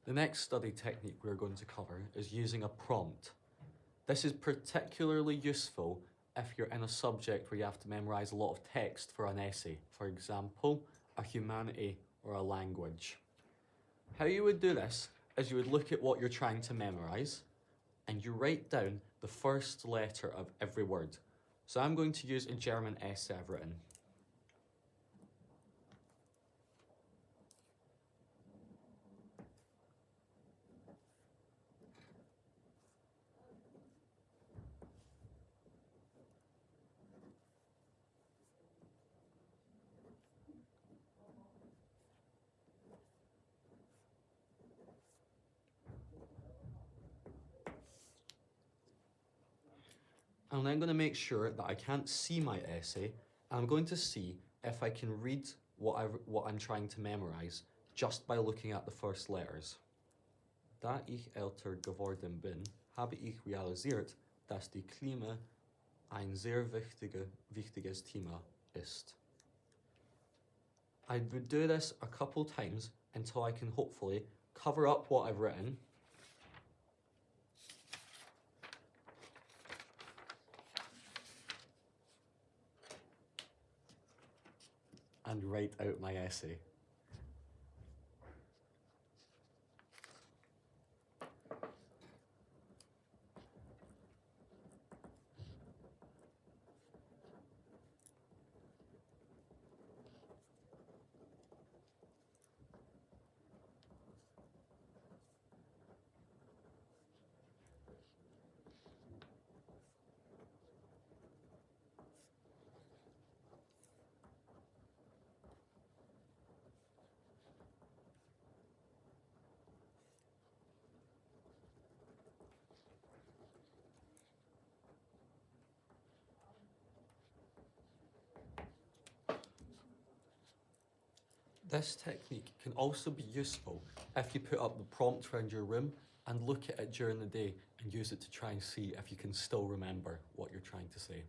The next study technique we're going to cover is using a prompt. This is particularly useful if you're in a subject where you have to memorize a lot of text for an essay, for example, a humanity or a language. How you would do this is you would look at what you're trying to memorize and you write down the first letter of every word. So I'm going to use a German essay I've written. I'm then going to make sure that I can't see my essay, and I'm going to see if I can read what I'm trying to memorize just by looking at the first letters. Da ich älter geworden bin, habe ich realisiert, dass die Klima ein sehr wichtiges Thema ist. I would do this a couple times until I can hopefully cover up what I've written and write out my essay. This technique can also be useful if you put up the prompt around your room and look at it during the day and use it to try and see if you can still remember what you're trying to say.